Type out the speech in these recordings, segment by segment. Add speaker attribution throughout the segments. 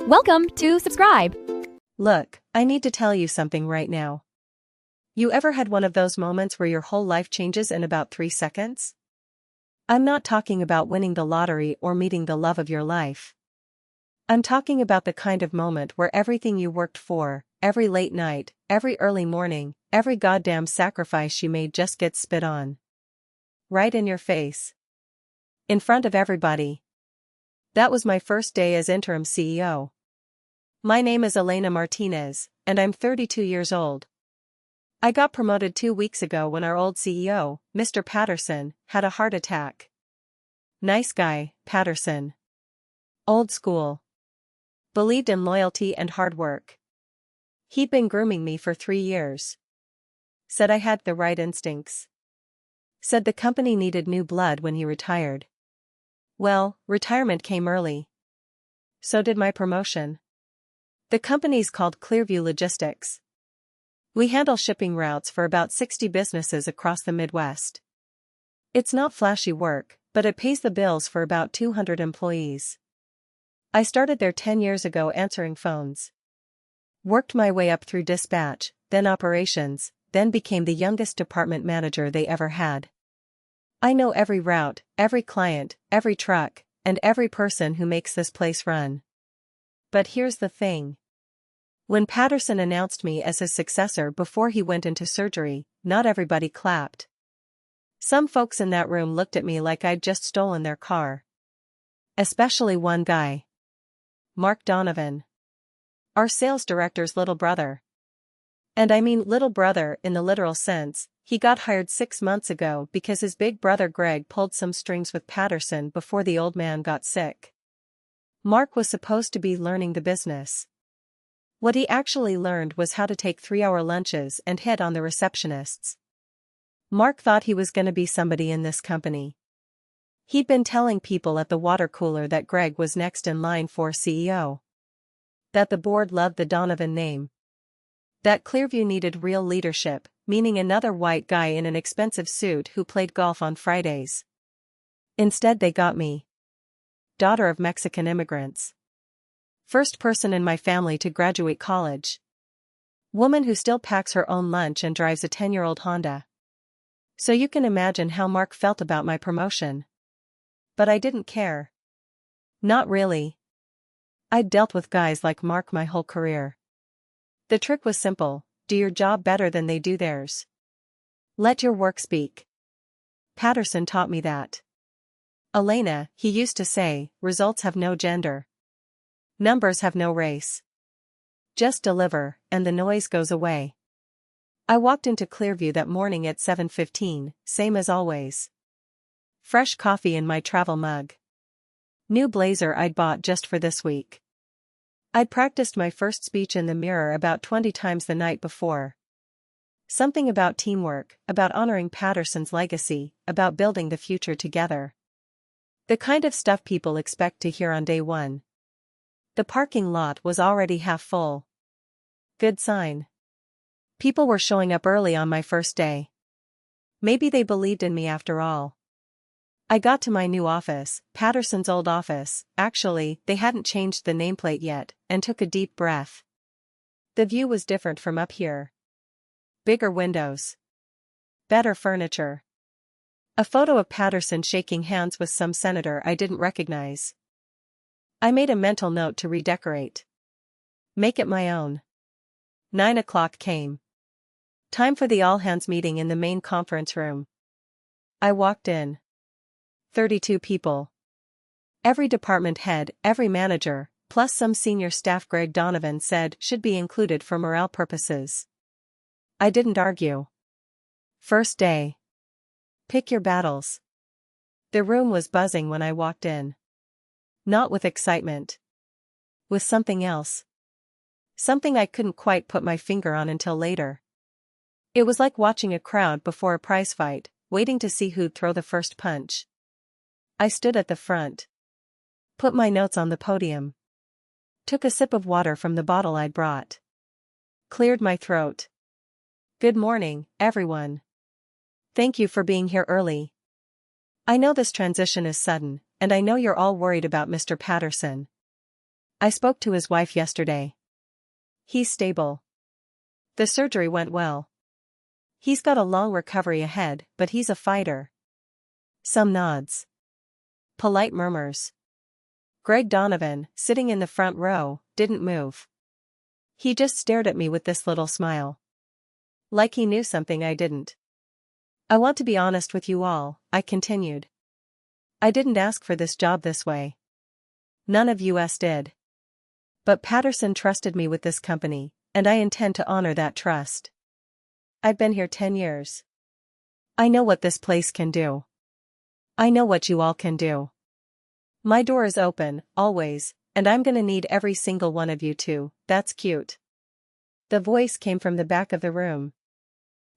Speaker 1: Welcome to subscribe.
Speaker 2: Look, I need to tell you something right now. You ever had one of those moments where your whole life changes in about 3 seconds? I'm not talking about winning the lottery or meeting the love of your life. I'm talking about the kind of moment where everything you worked for, every late night, every early morning, every goddamn sacrifice you made just gets spit on. Right in your face. In front of everybody. That was my first day as interim CEO. My name is Elena Martinez, and I'm 32 years old. I got promoted 2 weeks ago when our old CEO, Mr. Patterson, had a heart attack. Nice guy, Patterson. Old school. Believed in loyalty and hard work. He'd been grooming me for 3 years. Said I had the right instincts. Said the company needed new blood when he retired. Well, retirement came early. So did my promotion. The company's called Clearview Logistics. We handle shipping routes for about 60 businesses across the Midwest. It's not flashy work, but it pays the bills for about 200 employees. I started there 10 years ago answering phones. Worked my way up through dispatch, then operations, then became the youngest department manager they ever had. I know every route, every client, every truck, and every person who makes this place run. But here's the thing. When Patterson announced me as his successor before he went into surgery, not everybody clapped. Some folks in that room looked at me like I'd just stolen their car. Especially one guy. Mark Donovan. Our sales director's little brother. And I mean little brother in the literal sense. He got hired 6 months ago because his big brother Greg pulled some strings with Patterson before the old man got sick. Mark was supposed to be learning the business. What he actually learned was how to take 3-hour lunches and hit on the receptionists. Mark thought he was going to be somebody in this company. He'd been telling people at the water cooler that Greg was next in line for CEO. That the board loved the Donovan name. That Clearview needed real leadership, meaning another white guy in an expensive suit who played golf on Fridays. Instead they got me. Daughter of Mexican immigrants. First person in my family to graduate college. Woman who still packs her own lunch and drives a 10-year-old Honda. So you can imagine how Mark felt about my promotion. But I didn't care. Not really. I'd dealt with guys like Mark my whole career. The trick was simple: do your job better than they do theirs. Let your work speak. Patterson taught me that. Elena, he used to say, results have no gender. Numbers have no race. Just deliver, and the noise goes away. I walked into Clearview that morning at 7:15, same as always. Fresh coffee in my travel mug. New blazer I'd bought just for this week. I'd practiced my first speech in the mirror about 20 times the night before. Something about teamwork, about honoring Patterson's legacy, about building the future together. The kind of stuff people expect to hear on day one. The parking lot was already half full. Good sign. People were showing up early on my first day. Maybe they believed in me after all. I got to my new office, Patterson's old office. Actually, they hadn't changed the nameplate yet, and took a deep breath. The view was different from up here. Bigger windows. Better furniture. A photo of Patterson shaking hands with some senator I didn't recognize. I made a mental note to redecorate. Make it my own. 9 o'clock came. Time for the all-hands meeting in the main conference room. I walked in. 32 people. Every department head, every manager, plus some senior staff Greg Donovan said should be included for morale purposes. I didn't argue. First day. Pick your battles. The room was buzzing when I walked in. Not with excitement. With something else. Something I couldn't quite put my finger on until later. It was like watching a crowd before a prize fight, waiting to see who'd throw the first punch. I stood at the front. Put my notes on the podium. Took a sip of water from the bottle I'd brought. Cleared my throat. Good morning, everyone. Thank you for being here early. I know this transition is sudden, and I know you're all worried about Mr. Patterson. I spoke to his wife yesterday. He's stable. The surgery went well. He's got a long recovery ahead, but he's a fighter. Some nods. Polite murmurs. Greg Donovan, sitting in the front row, didn't move. He just stared at me with this little smile. Like he knew something I didn't. I want to be honest with you all, I continued. I didn't ask for this job this way. None of us did. But Patterson trusted me with this company, and I intend to honor that trust. I've been here 10 years. I know what this place can do. I know what you all can do. My door is open, always, and I'm gonna need every single one of you too. That's cute. The voice came from the back of the room.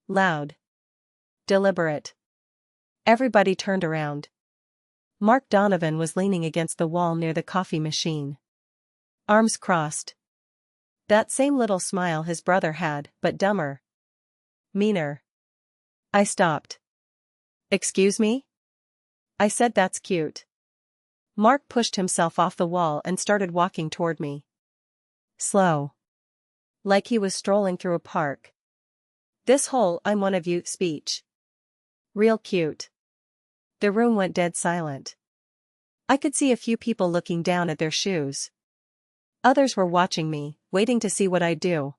Speaker 2: Loud. Deliberate. Everybody turned around. Mark Donovan was leaning against the wall near the coffee machine. Arms crossed. That same little smile his brother had, but dumber. Meaner. I stopped. Excuse me? I said that's cute. Mark pushed himself off the wall and started walking toward me. Slow. Like he was strolling through a park. This whole "I'm one of you" speech. Real cute. The room went dead silent. I could see a few people looking down at their shoes. Others were watching me, waiting to see what I'd do.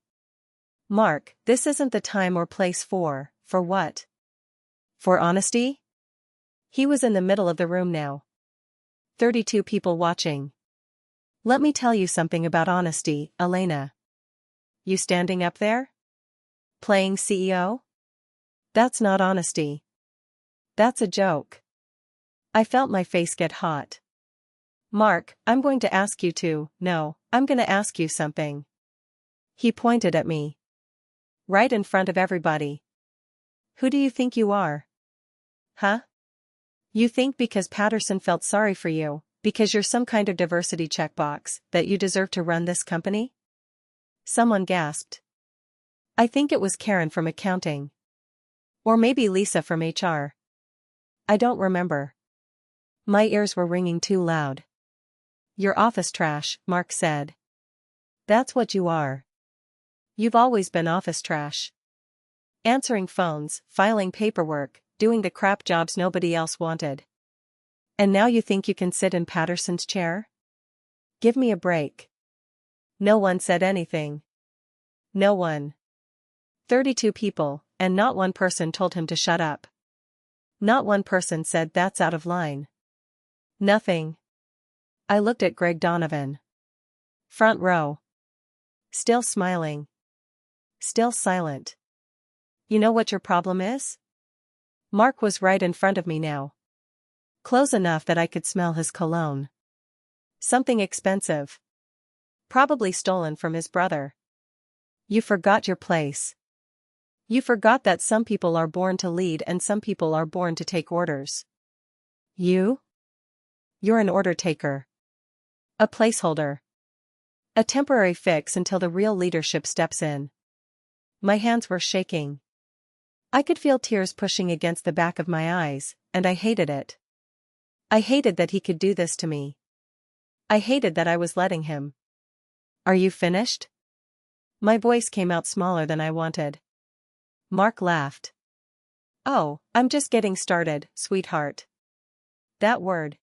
Speaker 2: Mark, this isn't the time or place for what? For honesty? He was in the middle of the room now. 32 people watching. Let me tell you something about honesty, Elena. You standing up there? Playing CEO? That's not honesty. That's a joke. I felt my face get hot. Mark, I'm going to ask you to, no, I'm going to ask you something. He pointed at me. Right in front of everybody. Who do you think you are? Huh? You think because Patterson felt sorry for you, because you're some kind of diversity checkbox, that you deserve to run this company? Someone gasped. I think it was Karen from accounting. Or maybe Lisa from HR. I don't remember. My ears were ringing too loud. You're office trash, Mark said. That's what you are. You've always been office trash. Answering phones, filing paperwork, doing the crap jobs nobody else wanted. And now you think you can sit in Patterson's chair? Give me a break. No one said anything. No one. 32 people, and not one person told him to shut up. Not one person said that's out of line. Nothing. I looked at Greg Donovan. Front row. Still smiling. Still silent. You know what your problem is? Mark was right in front of me now. Close enough that I could smell his cologne. Something expensive. Probably stolen from his brother. You forgot your place. You forgot that some people are born to lead and some people are born to take orders. You? You're an order taker. A placeholder. A temporary fix until the real leadership steps in. My hands were shaking. I could feel tears pushing against the back of my eyes, and I hated it. I hated that he could do this to me. I hated that I was letting him. Are you finished? My voice came out smaller than I wanted. Mark laughed. Oh, I'm just getting started, sweetheart. That word.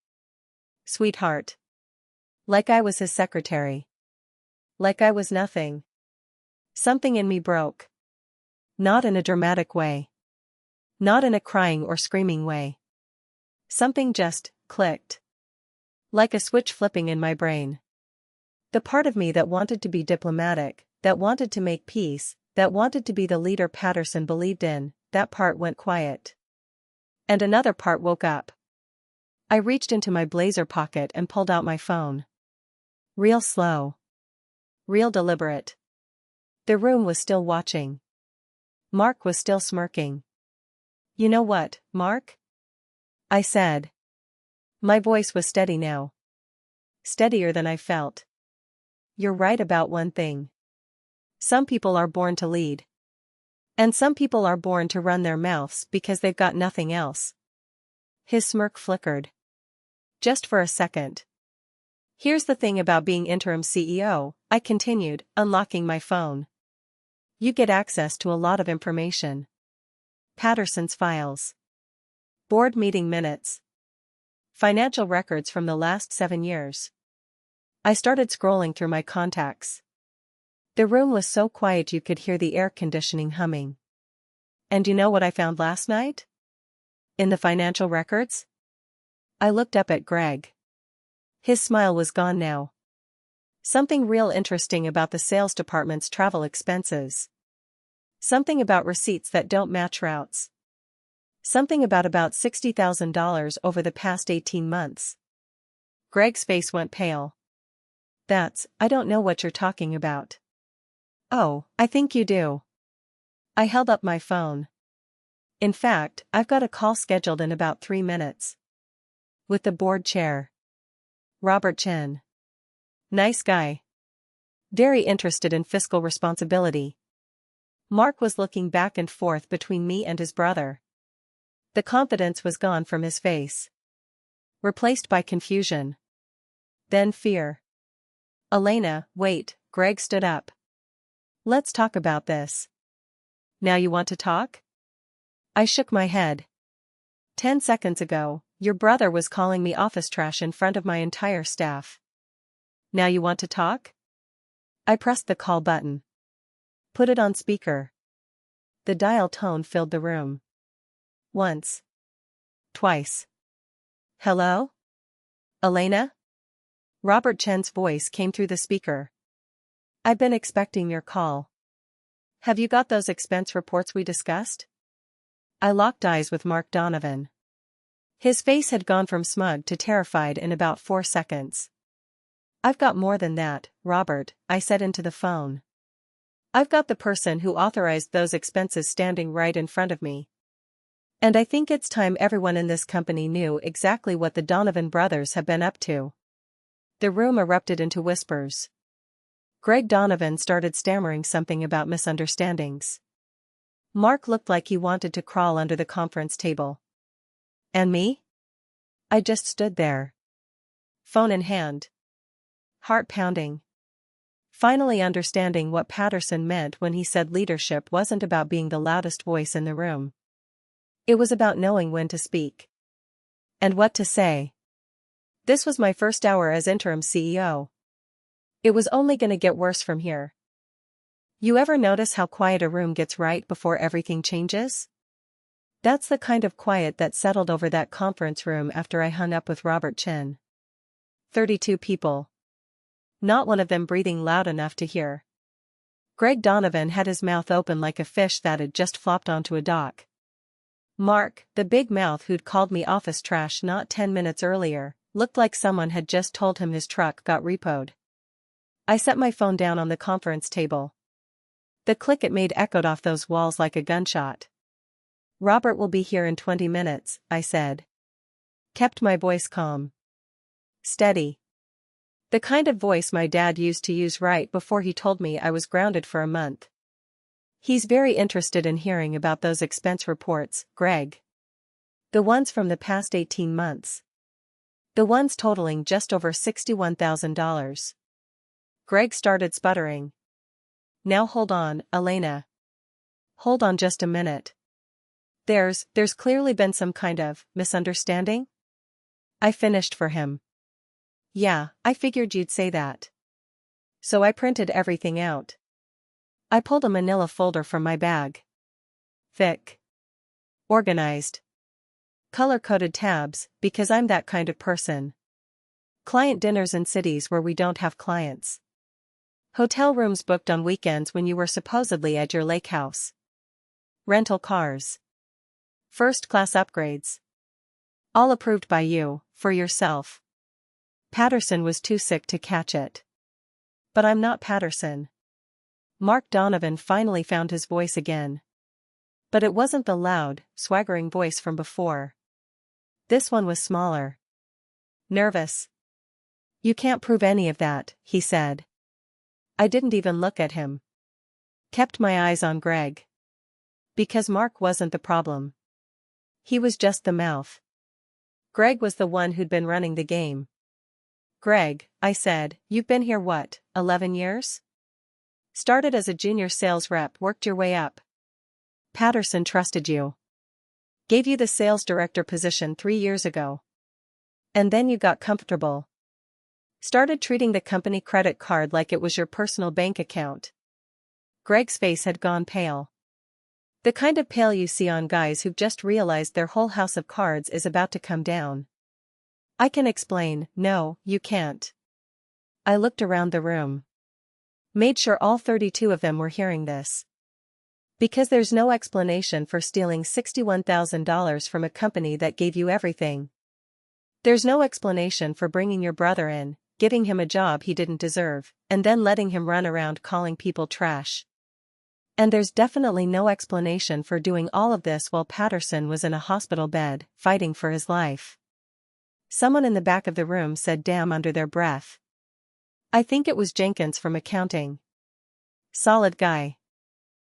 Speaker 2: Sweetheart. Like I was his secretary. Like I was nothing. Something in me broke. Not in a dramatic way. Not in a crying or screaming way. Something just clicked. Like a switch flipping in my brain. The part of me that wanted to be diplomatic, that wanted to make peace, that wanted to be the leader Patterson believed in, that part went quiet. And another part woke up. I reached into my blazer pocket and pulled out my phone. Real slow. Real deliberate. The room was still watching. Mark was still smirking. You know what, Mark? I said. My voice was steady now. Steadier than I felt. You're right about one thing. Some people are born to lead. And some people are born to run their mouths because they've got nothing else. His smirk flickered. Just for a second. Here's the thing about being interim CEO, I continued, unlocking my phone. You get access to a lot of information. Patterson's files. Board meeting minutes. Financial records from the last 7 years. I started scrolling through my contacts. The room was so quiet you could hear the air conditioning humming. And you know what I found last night? In the financial records? I looked up at Greg. His smile was gone now. Something real interesting about the sales department's travel expenses. Something about receipts that don't match routes. Something about $60,000 over the past 18 months. Greg's face went pale. I don't know what you're talking about. Oh, I think you do. I held up my phone. In fact, I've got a call scheduled in about 3 minutes. With the board chair. Robert Chen. Nice guy. Very interested in fiscal responsibility. Mark was looking back and forth between me and his brother. The confidence was gone from his face. Replaced by confusion. Then fear. Elena, wait, Greg stood up. Let's talk about this. Now you want to talk? I shook my head. 10 seconds ago, your brother was calling me office trash in front of my entire staff. Now you want to talk? I pressed the call button. Put it on speaker. The dial tone filled the room. Once. Twice. Hello? Elena? Robert Chen's voice came through the speaker. I've been expecting your call. Have you got those expense reports we discussed? I locked eyes with Mark Donovan. His face had gone from smug to terrified in about 4 seconds. I've got more than that, Robert, I said into the phone. I've got the person who authorized those expenses standing right in front of me. And I think it's time everyone in this company knew exactly what the Donovan brothers have been up to. The room erupted into whispers. Greg Donovan started stammering something about misunderstandings. Mark looked like he wanted to crawl under the conference table. And me? I just stood there. Phone in hand. Heart pounding. Finally understanding what Patterson meant when he said leadership wasn't about being the loudest voice in the room. It was about knowing when to speak. And what to say. This was my first hour as interim CEO. It was only going to get worse from here. You ever notice how quiet a room gets right before everything changes? That's the kind of quiet that settled over that conference room after I hung up with Robert Chen. 32 people. Not one of them breathing loud enough to hear. Greg Donovan had his mouth open like a fish that had just flopped onto a dock. Mark, the big mouth who'd called me office trash not 10 minutes earlier, looked like someone had just told him his truck got repoed. I set my phone down on the conference table. The click it made echoed off those walls like a gunshot. Robert will be here in 20 minutes, I said. Kept my voice calm. Steady. The kind of voice my dad used to use right before he told me I was grounded for a month. He's very interested in hearing about those expense reports, Greg. The ones from the past 18 months. The ones totaling just over $61,000. Greg started sputtering. Now hold on, Elena. Hold on just a minute. There's clearly been some kind of misunderstanding? I finished for him. Yeah, I figured you'd say that. So I printed everything out. I pulled a manila folder from my bag. Thick. Organized. Color-coded tabs, because I'm that kind of person. Client dinners in cities where we don't have clients. Hotel rooms booked on weekends when you were supposedly at your lake house. Rental cars. First-class upgrades. All approved by you, for yourself. Patterson was too sick to catch it. But I'm not Patterson. Mark Donovan finally found his voice again. But it wasn't the loud, swaggering voice from before. This one was smaller. Nervous. You can't prove any of that, he said. I didn't even look at him. Kept my eyes on Greg. Because Mark wasn't the problem. He was just the mouth. Greg was the one who'd been running the game. Greg, I said, you've been here what, 11 years? Started as a junior sales rep, worked your way up. Patterson trusted you. Gave you the sales director position 3 years ago. And then you got comfortable. Started treating the company credit card like it was your personal bank account. Greg's face had gone pale. The kind of pale you see on guys who've just realized their whole house of cards is about to come down. I can explain. No, you can't. I looked around the room. Made sure all 32 of them were hearing this. Because there's no explanation for stealing $61,000 from a company that gave you everything. There's no explanation for bringing your brother in, giving him a job he didn't deserve, and then letting him run around calling people trash. And there's definitely no explanation for doing all of this while Patterson was in a hospital bed, fighting for his life. Someone in the back of the room said damn under their breath. I think it was Jenkins from accounting. Solid guy.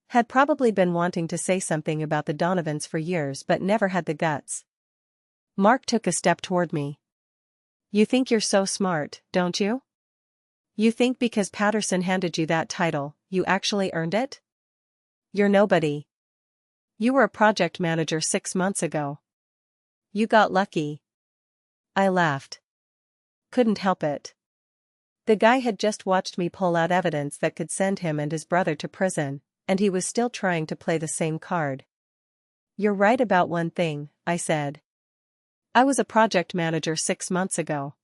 Speaker 2: Had probably been wanting to say something about the Donovans for years but never had the guts. Mark took a step toward me. You think you're so smart, don't you? You think because Patterson handed you that title, you actually earned it? You're nobody. You were a project manager 6 months ago. You got lucky. I laughed. Couldn't help it. The guy had just watched me pull out evidence that could send him and his brother to prison, and he was still trying to play the same card. You're right about one thing, I said. I was a project manager 6 months ago.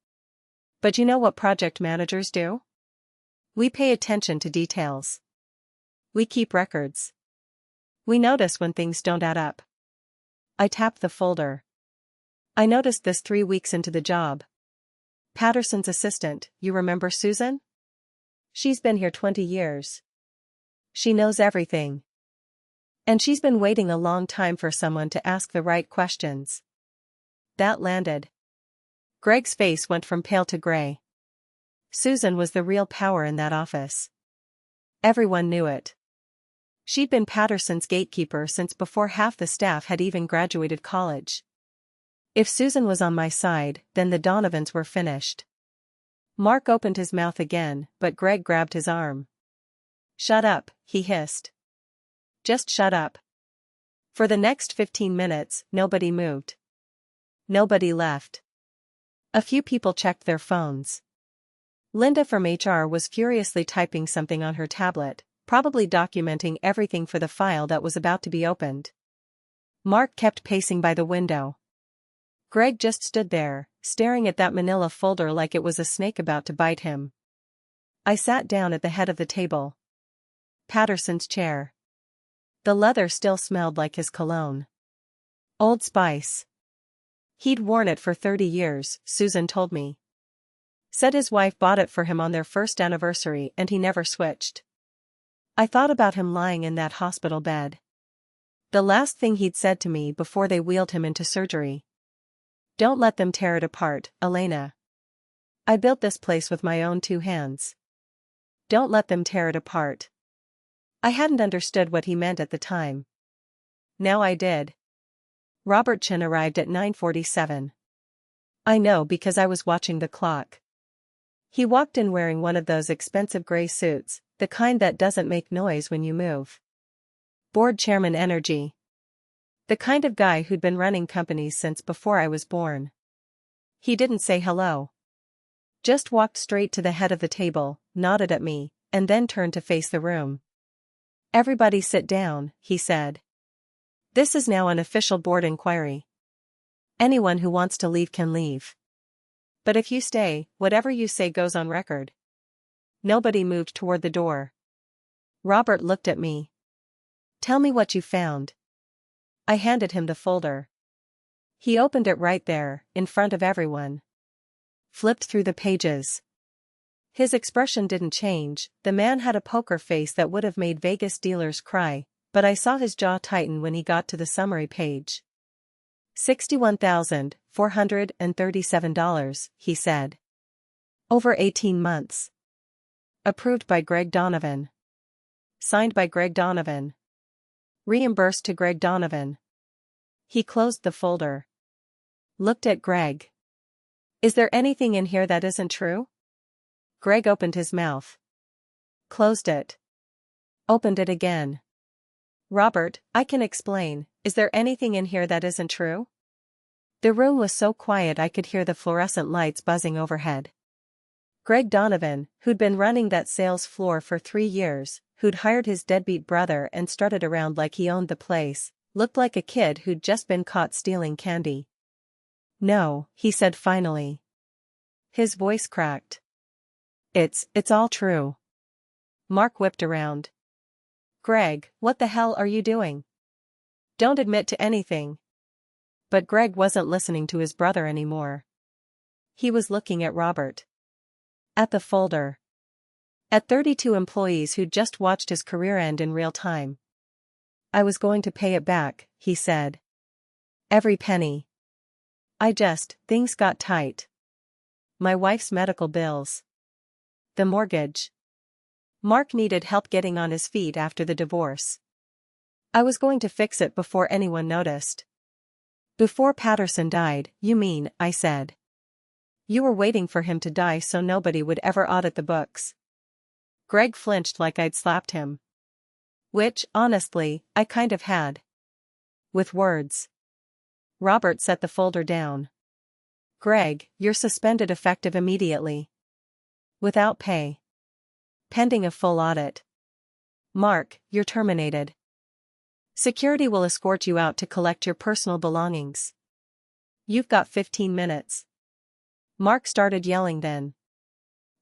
Speaker 2: But you know what project managers do? We pay attention to details. We keep records. We notice when things don't add up. I tapped the folder. I noticed this 3 weeks into the job. Patterson's assistant, you remember Susan? She's been here 20 years. She knows everything. And she's been waiting a long time for someone to ask the right questions. That landed. Greg's face went from pale to gray. Susan was the real power in that office. Everyone knew it. She'd been Patterson's gatekeeper since before half the staff had even graduated college. If Susan was on my side, then the Donovans were finished. Mark opened his mouth again, but Greg grabbed his arm. Shut up, he hissed. Just shut up. For the next 15 minutes, nobody moved. Nobody left. A few people checked their phones. Linda from HR was furiously typing something on her tablet, probably documenting everything for the file that was about to be opened. Mark kept pacing by the window. Greg just stood there, staring at that manila folder like it was a snake about to bite him. I sat down at the head of the table. Patterson's chair. The leather still smelled like his cologne. Old Spice. He'd worn it for 30 years, Susan told me. Said his wife bought it for him on their first anniversary and he never switched. I thought about him lying in that hospital bed. The last thing he'd said to me before they wheeled him into surgery. Don't let them tear it apart, Elena. I built this place with my own 2 hands. Don't let them tear it apart. I hadn't understood what he meant at the time. Now I did. Robert Chin arrived at 9:47. I know because I was watching the clock. He walked in wearing one of those expensive gray suits, the kind that doesn't make noise when you move. Board chairman energy. The kind of guy who'd been running companies since before I was born. He didn't say hello. Just walked straight to the head of the table, nodded at me, and then turned to face the room. Everybody sit down, he said. This is now an official board inquiry. Anyone who wants to leave can leave. But if you stay, whatever you say goes on record. Nobody moved toward the door. Robert looked at me. Tell me what you found. I handed him the folder. He opened it right there, in front of everyone. Flipped through the pages. His expression didn't change. The man had a poker face that would have made Vegas dealers cry, but I saw his jaw tighten when he got to the summary page. $61,437, he said. Over 18 months. Approved by Greg Donovan. Signed by Greg Donovan. Reimbursed to Greg Donovan. He closed the folder. Looked at Greg. Is there anything in here that isn't true? Greg opened his mouth. Closed it. Opened it again. Robert, I can explain. Is there anything in here that isn't true? The room was so quiet I could hear the fluorescent lights buzzing overhead. Greg Donovan, who'd been running that sales floor for 3 years, who'd hired his deadbeat brother and strutted around like he owned the place, looked like a kid who'd just been caught stealing candy. No, he said finally. His voice cracked. It's all true. Mark whipped around. Greg, what the hell are you doing? Don't admit to anything. But Greg wasn't listening to his brother anymore. He was looking at Robert. At the folder. At 32 employees who'd just watched his career end in real time. I was going to pay it back, he said. Every penny. Things got tight. My wife's medical bills. The mortgage. Mark needed help getting on his feet after the divorce. I was going to fix it before anyone noticed. Before Patterson died, you mean, I said. You were waiting for him to die so nobody would ever audit the books. Greg flinched like I'd slapped him. Which, honestly, I kind of had. With words. Robert set the folder down. Greg, you're suspended effective immediately. Without pay. Pending a full audit. Mark, you're terminated. Security will escort you out to collect your personal belongings. You've got 15 minutes. Mark started yelling then.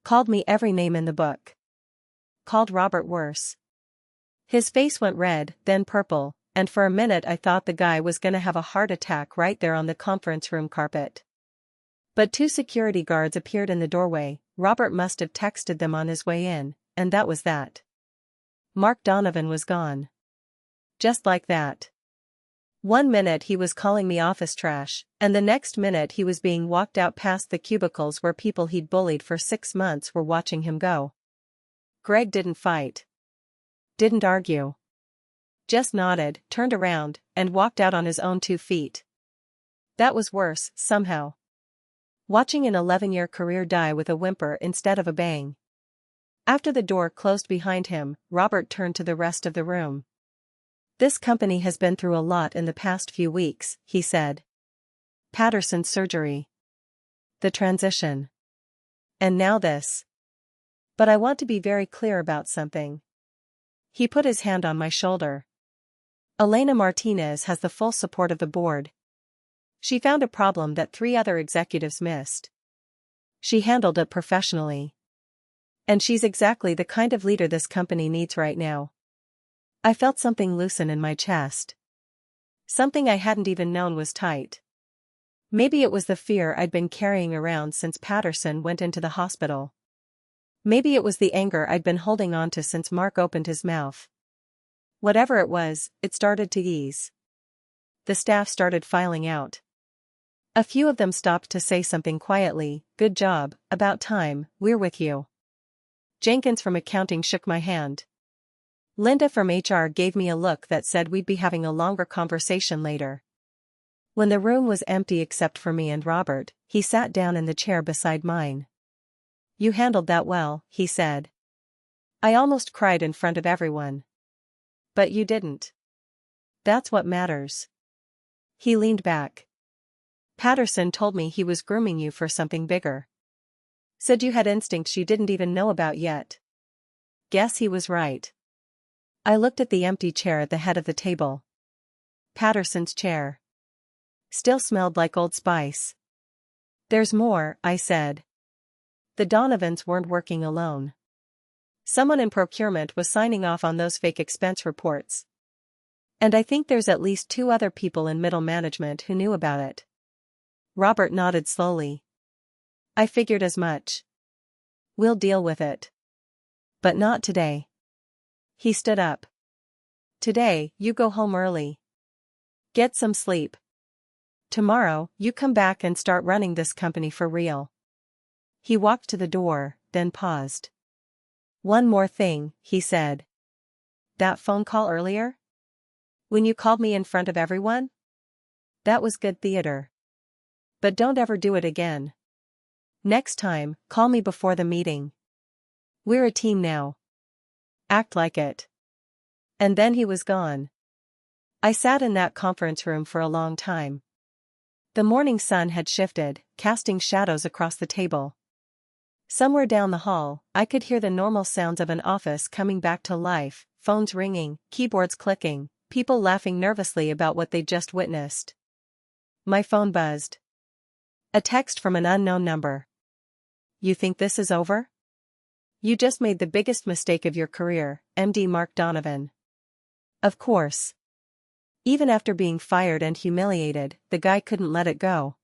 Speaker 2: Called me every name in the book. Called Robert worse. His face went red, then purple, and for a minute I thought the guy was gonna have a heart attack right there on the conference room carpet. But 2 security guards appeared in the doorway. Robert must have texted them on his way in, and that was that. Mark Donovan was gone. Just like that. 1 minute he was calling me office trash, and the next minute he was being walked out past the cubicles where people he'd bullied for 6 months were watching him go. Greg didn't fight. Didn't argue. Just nodded, turned around, and walked out on his own 2 feet. That was worse, somehow. Watching an 11-year career die with a whimper instead of a bang. After the door closed behind him, Robert turned to the rest of the room. This company has been through a lot in the past few weeks, he said. Patterson's surgery. The transition. And now this. But I want to be very clear about something. He put his hand on my shoulder. Elena Martinez has the full support of the board. She found a problem that 3 other executives missed. She handled it professionally. And she's exactly the kind of leader this company needs right now. I felt something loosen in my chest. Something I hadn't even known was tight. Maybe it was the fear I'd been carrying around since Patterson went into the hospital. Maybe it was the anger I'd been holding on to since Mark opened his mouth. Whatever it was, it started to ease. The staff started filing out. A few of them stopped to say something quietly. Good job, about time, we're with you. Jenkins from accounting shook my hand. Linda from HR gave me a look that said we'd be having a longer conversation later. When the room was empty except for me and Robert, he sat down in the chair beside mine. You handled that well, he said. I almost cried in front of everyone. But you didn't. That's what matters. He leaned back. Patterson told me he was grooming you for something bigger. Said you had instincts you didn't even know about yet. Guess he was right. I looked at the empty chair at the head of the table. Patterson's chair. Still smelled like Old Spice. There's more, I said. The Donovans weren't working alone. Someone in procurement was signing off on those fake expense reports. And I think there's at least 2 other people in middle management who knew about it. Robert nodded slowly. I figured as much. We'll deal with it. But not today. He stood up. Today, you go home early. Get some sleep. Tomorrow, you come back and start running this company for real. He walked to the door, then paused. One more thing, he said. That phone call earlier? When you called me in front of everyone? That was good theater. But don't ever do it again. Next time, call me before the meeting. We're a team now. Act like it. And then he was gone. I sat in that conference room for a long time. The morning sun had shifted, casting shadows across the table. Somewhere down the hall, I could hear the normal sounds of an office coming back to life, phones ringing, keyboards clicking, people laughing nervously about what they'd just witnessed. My phone buzzed. A text from an unknown number. You think this is over? You just made the biggest mistake of your career, MD Mark Donovan. Of course. Even after being fired and humiliated, the guy couldn't let it go.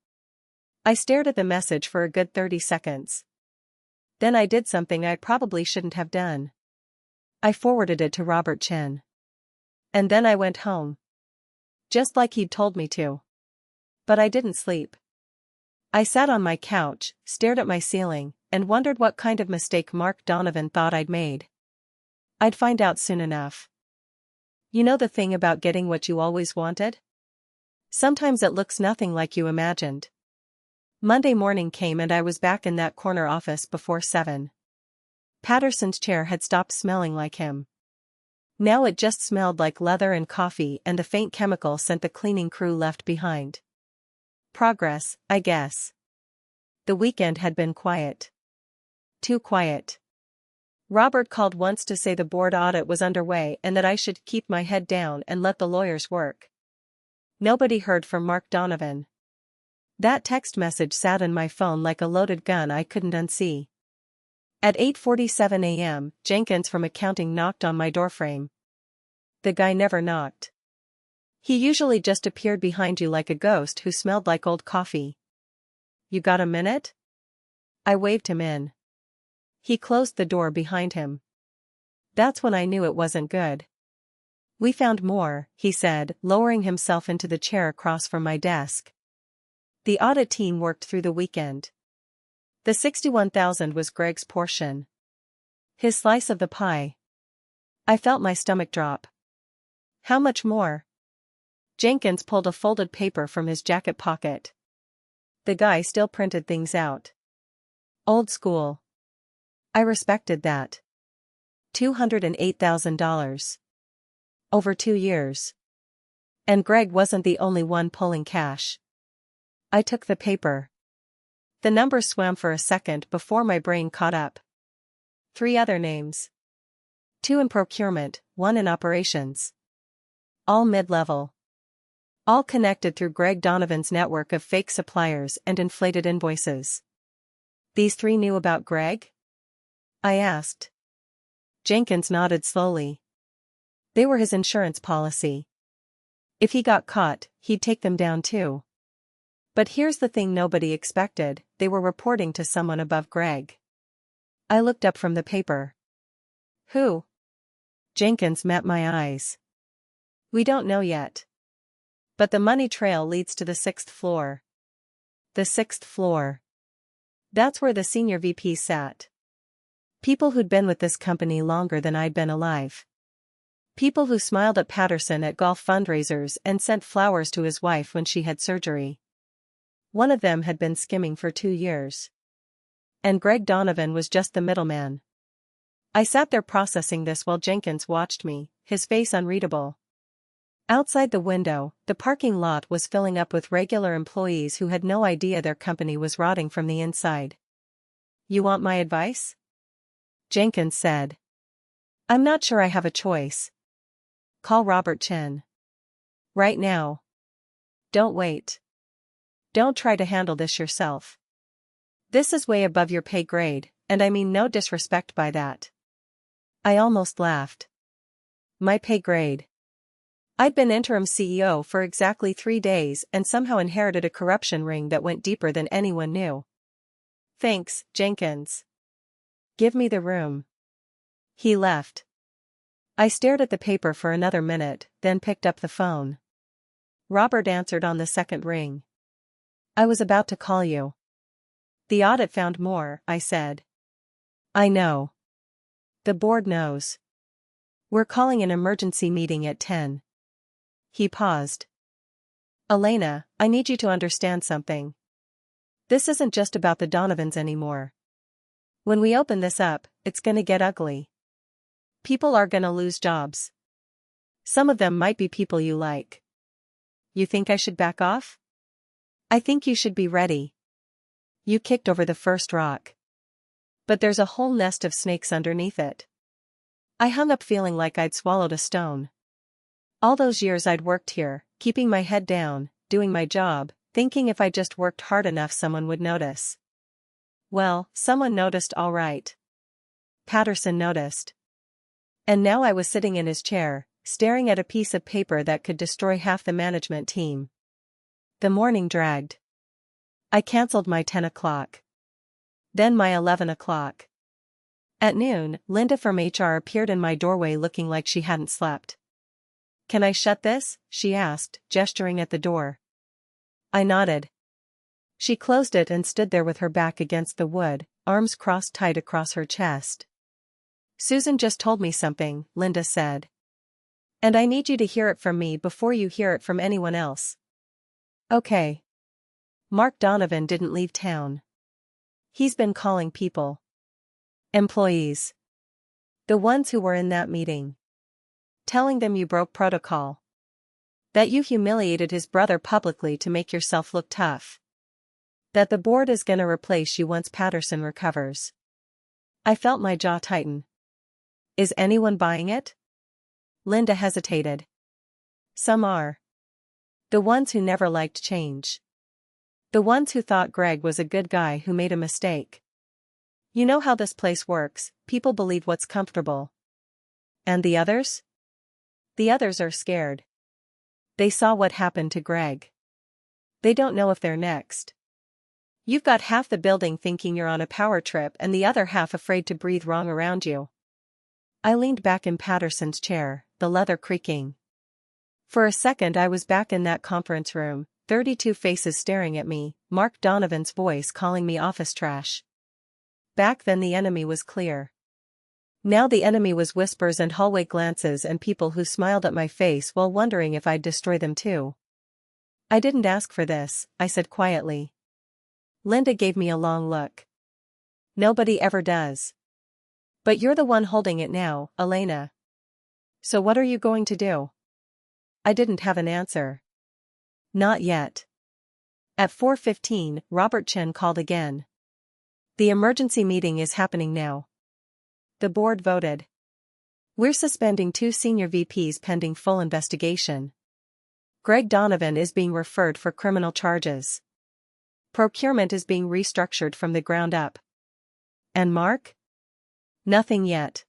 Speaker 2: I stared at the message for a good 30 seconds. Then I did something I probably shouldn't have done. I forwarded it to Robert Chen. And then I went home. Just like he'd told me to. But I didn't sleep. I sat on my couch, stared at my ceiling, and wondered what kind of mistake Mark Donovan thought I'd made. I'd find out soon enough. You know the thing about getting what you always wanted? Sometimes it looks nothing like you imagined. Monday morning came and I was back in that corner office before 7. Patterson's chair had stopped smelling like him. Now it just smelled like leather and coffee and a faint chemical scent the cleaning crew left behind. Progress, I guess. The weekend had been quiet. Too quiet. Robert called once to say the board audit was underway and that I should keep my head down and let the lawyers work. Nobody heard from Mark Donovan. That text message sat in my phone like a loaded gun I couldn't unsee. At 8:47 a.m., Jenkins from accounting knocked on my doorframe. The guy never knocked. He usually just appeared behind you like a ghost who smelled like old coffee. You got a minute? I waved him in. He closed the door behind him. That's when I knew it wasn't good. We found more, he said, lowering himself into the chair across from my desk. The audit team worked through the weekend. The $61,000 was Greg's portion. His slice of the pie. I felt my stomach drop. How much more? Jenkins pulled a folded paper from his jacket pocket. The guy still printed things out. Old school. I respected that. $208,000. Over 2 years. And Greg wasn't the only one pulling cash. I took the paper. The numbers swam for a second before my brain caught up. 3 other names. 2 in procurement, 1 in operations. All mid-level. All connected through Greg Donovan's network of fake suppliers and inflated invoices. These 3 knew about Greg? I asked. Jenkins nodded slowly. They were his insurance policy. If he got caught, he'd take them down too. But here's the thing nobody expected, they were reporting to someone above Greg. I looked up from the paper. Who? Jenkins met my eyes. We don't know yet. But the money trail leads to the 6th floor. The 6th floor. That's where the senior VP sat. People who'd been with this company longer than I'd been alive. People who smiled at Patterson at golf fundraisers and sent flowers to his wife when she had surgery. One of them had been skimming for 2 years. And Greg Donovan was just the middleman. I sat there processing this while Jenkins watched me, his face unreadable. Outside the window, the parking lot was filling up with regular employees who had no idea their company was rotting from the inside. You want my advice? Jenkins said. I'm not sure I have a choice. Call Robert Chen. Right now. Don't wait. Don't try to handle this yourself. This is way above your pay grade, and I mean no disrespect by that. I almost laughed. My pay grade. I'd been interim CEO for exactly 3 days and somehow inherited a corruption ring that went deeper than anyone knew. Thanks, Jenkins. Give me the room. He left. I stared at the paper for another minute, then picked up the phone. Robert answered on the second ring. I was about to call you. The audit found more, I said. I know. The board knows. We're calling an emergency meeting at 10. He paused. Elena, I need you to understand something. This isn't just about the Donovans anymore. When we open this up, it's gonna get ugly. People are gonna lose jobs. Some of them might be people you like. You think I should back off? I think you should be ready. You kicked over the first rock. But there's a whole nest of snakes underneath it. I hung up feeling like I'd swallowed a stone. All those years I'd worked here, keeping my head down, doing my job, thinking if I just worked hard enough someone would notice. Well, someone noticed all right. Patterson noticed. And now I was sitting in his chair, staring at a piece of paper that could destroy half the management team. The morning dragged. I cancelled my 10 o'clock. Then my 11 o'clock. At noon, Linda from HR appeared in my doorway looking like she hadn't slept. "Can I shut this?" she asked, gesturing at the door. I nodded. She closed it and stood there with her back against the wood, arms crossed tight across her chest. "Susan just told me something," Linda said. "And I need you to hear it from me before you hear it from anyone else." "Okay." Mark Donovan didn't leave town. He's been calling people. Employees. The ones who were in that meeting. Telling them you broke protocol. That you humiliated his brother publicly to make yourself look tough. That the board is gonna replace you once Patterson recovers. I felt my jaw tighten. Is anyone buying it? Linda hesitated. Some are. The ones who never liked change. The ones who thought Greg was a good guy who made a mistake. You know how this place works, people believe what's comfortable. And the others? The others are scared. They saw what happened to Greg. They don't know if they're next. You've got half the building thinking you're on a power trip and the other half afraid to breathe wrong around you. I leaned back in Patterson's chair, the leather creaking. For a second I was back in that conference room, 32 faces staring at me, Mark Donovan's voice calling me office trash. Back then the enemy was clear. Now the enemy was whispers and hallway glances and people who smiled at my face while wondering if I'd destroy them too. I didn't ask for this, I said quietly. Linda gave me a long look. Nobody ever does. But you're the one holding it now, Elena. So what are you going to do? I didn't have an answer. Not yet. At 4:15, Robert Chen called again. The emergency meeting is happening now. The board voted. We're suspending 2 senior VPs pending full investigation. Greg Donovan is being referred for criminal charges. Procurement is being restructured from the ground up. And Mark? Nothing yet.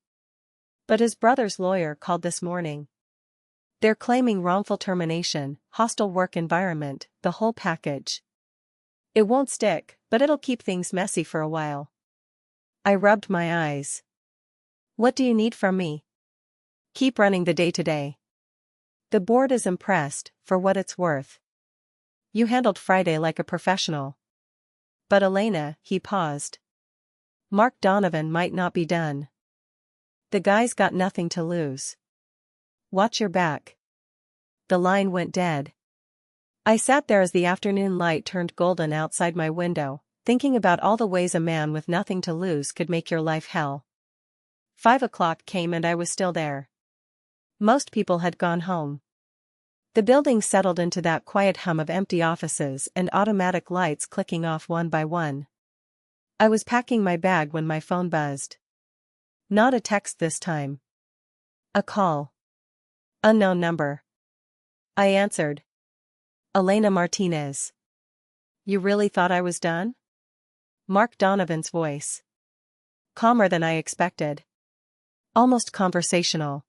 Speaker 2: But his brother's lawyer called this morning. They're claiming wrongful termination, hostile work environment, the whole package. It won't stick, but it'll keep things messy for a while. I rubbed my eyes. What do you need from me? Keep running the day-to-day. The board is impressed, for what it's worth. You handled Friday like a professional. But Elena, he paused. Mark Donovan might not be done. The guy's got nothing to lose. Watch your back. The line went dead. I sat there as the afternoon light turned golden outside my window, thinking about all the ways a man with nothing to lose could make your life hell. 5 o'clock came and I was still there. Most people had gone home. The building settled into that quiet hum of empty offices and automatic lights clicking off one by one. I was packing my bag when my phone buzzed. Not a text this time. A call. Unknown number. I answered. Elena Martinez. You really thought I was done? Mark Donovan's voice. Calmer than I expected. Almost conversational.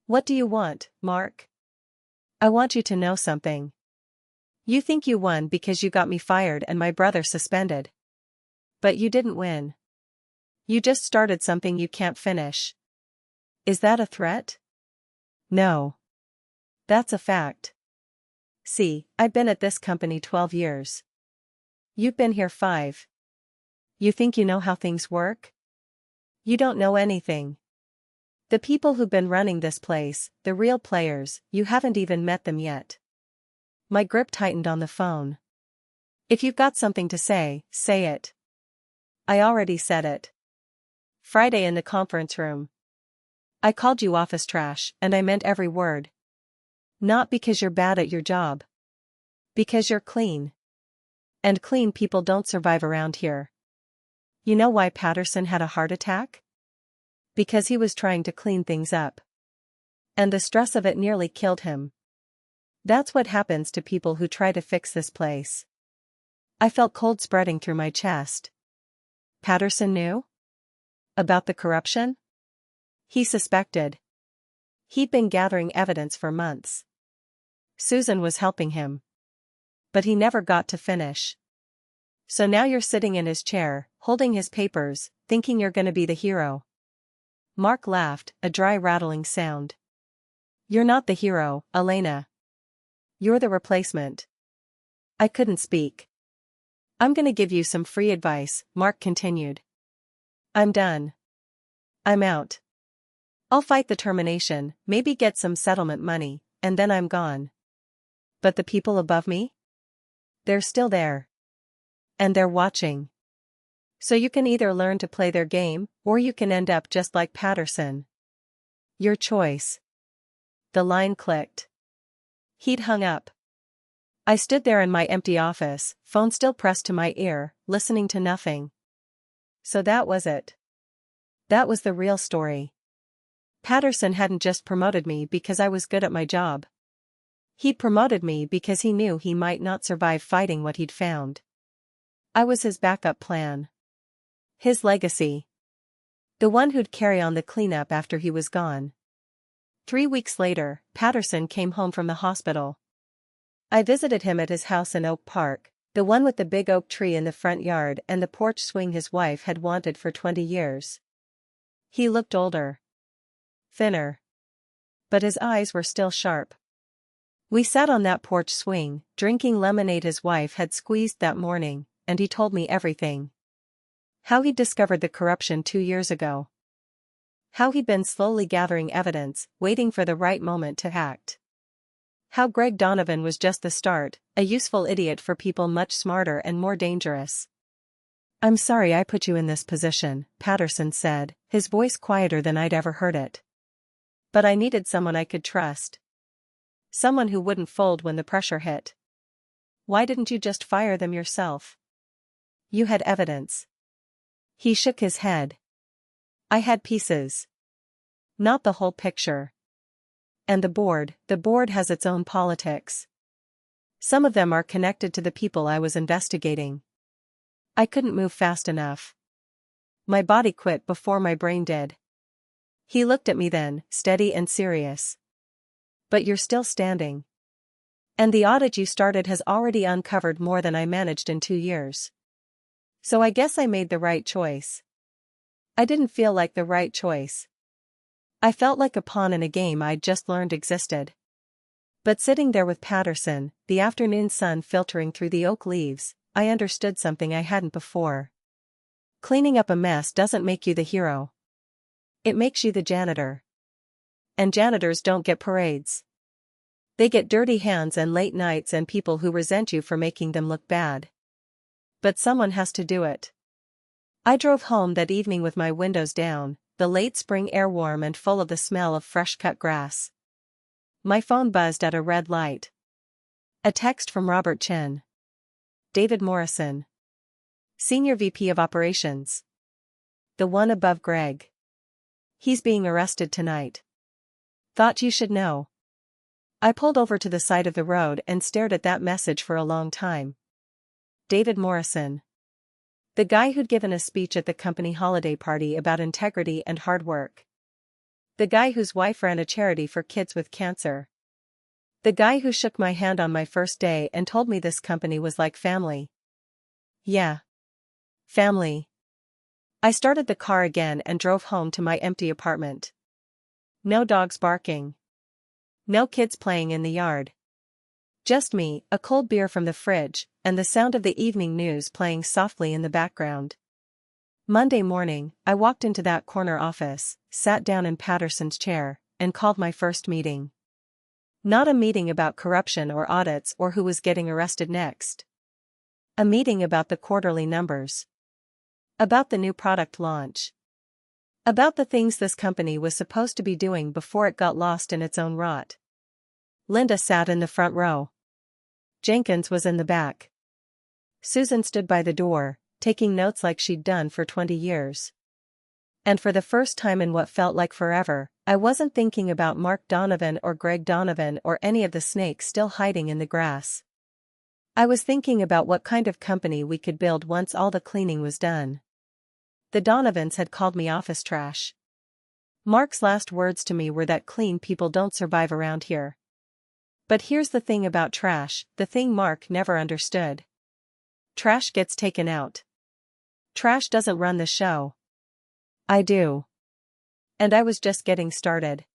Speaker 2: What do you want, Mark? I want you to know something. You think you won because you got me fired and my brother suspended. But you didn't win. You just started something you can't finish. Is that a threat? No. That's a fact. See, I've been at this company 12 years. You've been here 5. You think you know how things work? You don't know anything. The people who've been running this place, the real players, you haven't even met them yet. My grip tightened on the phone. If you've got something to say, say it. I already said it. Friday in the conference room. I called you office trash, and I meant every word. Not because you're bad at your job. Because you're clean. And clean people don't survive around here. You know why Patterson had a heart attack? Because he was trying to clean things up. And the stress of it nearly killed him. That's what happens to people who try to fix this place. I felt cold spreading through my chest. Patterson knew? About the corruption? He suspected. He'd been gathering evidence for months. Susan was helping him. But he never got to finish. So now you're sitting in his chair, holding his papers, thinking you're gonna be the hero. Mark laughed, a dry rattling sound. You're not the hero, Elena. You're the replacement. I couldn't speak. I'm gonna give you some free advice, Mark continued. I'm done. I'm out. I'll fight the termination, maybe get some settlement money, and then I'm gone. But the people above me? They're still there. And they're watching. So you can either learn to play their game, or you can end up just like Patterson. Your choice. The line clicked. He'd hung up. I stood there in my empty office, phone still pressed to my ear, listening to nothing. So that was it. That was the real story. Patterson hadn't just promoted me because I was good at my job. He'd promoted me because he knew he might not survive fighting what he'd found. I was his backup plan. His legacy. The one who'd carry on the cleanup after he was gone. 3 weeks later, Patterson came home from the hospital. I visited him at his house in Oak Park, the one with the big oak tree in the front yard and the porch swing his wife had wanted for 20 years. He looked older. Thinner. But his eyes were still sharp. We sat on that porch swing, drinking lemonade his wife had squeezed that morning, and he told me everything. How he'd discovered the corruption 2 years ago. How he'd been slowly gathering evidence, waiting for the right moment to act. How Greg Donovan was just the start, a useful idiot for people much smarter and more dangerous. I'm sorry I put you in this position, Patterson said, his voice quieter than I'd ever heard it. But I needed someone I could trust. Someone who wouldn't fold when the pressure hit. Why didn't you just fire them yourself? You had evidence. He shook his head. I had pieces. Not the whole picture. And the board has its own politics. Some of them are connected to the people I was investigating. I couldn't move fast enough. My body quit before my brain did. He looked at me then, steady and serious. But you're still standing. And the audit you started has already uncovered more than I managed in 2 years. So I guess I made the right choice. I didn't feel like the right choice. I felt like a pawn in a game I'd just learned existed. But sitting there with Patterson, the afternoon sun filtering through the oak leaves, I understood something I hadn't before. Cleaning up a mess doesn't make you the hero. It makes you the janitor. And janitors don't get parades. They get dirty hands and late nights and people who resent you for making them look bad. But someone has to do it. I drove home that evening with my windows down, the late spring air warm and full of the smell of fresh-cut grass. My phone buzzed at a red light. A text from Robert Chen. David Morrison. Senior VP of Operations. The one above Greg. He's being arrested tonight. Thought you should know. I pulled over to the side of the road and stared at that message for a long time. David Morrison. The guy who'd given a speech at the company holiday party about integrity and hard work. The guy whose wife ran a charity for kids with cancer. The guy who shook my hand on my first day and told me this company was like family. Yeah. Family. I started the car again and drove home to my empty apartment. No dogs barking. No kids playing in the yard. Just me, a cold beer from the fridge, and the sound of the evening news playing softly in the background. Monday morning, I walked into that corner office, sat down in Patterson's chair, and called my first meeting. Not a meeting about corruption or audits or who was getting arrested next. A meeting about the quarterly numbers. About the new product launch. About the things this company was supposed to be doing before it got lost in its own rot. Linda sat in the front row. Jenkins was in the back. Susan stood by the door, taking notes like she'd done for 20 years. And for the first time in what felt like forever, I wasn't thinking about Mark Donovan or Greg Donovan or any of the snakes still hiding in the grass. I was thinking about what kind of company we could build once all the cleaning was done. The Donovans had called me office trash. Mark's last words to me were that clean people don't survive around here. But here's the thing about trash, the thing Mark never understood. Trash gets taken out. Trash doesn't run the show. I do. And I was just getting started.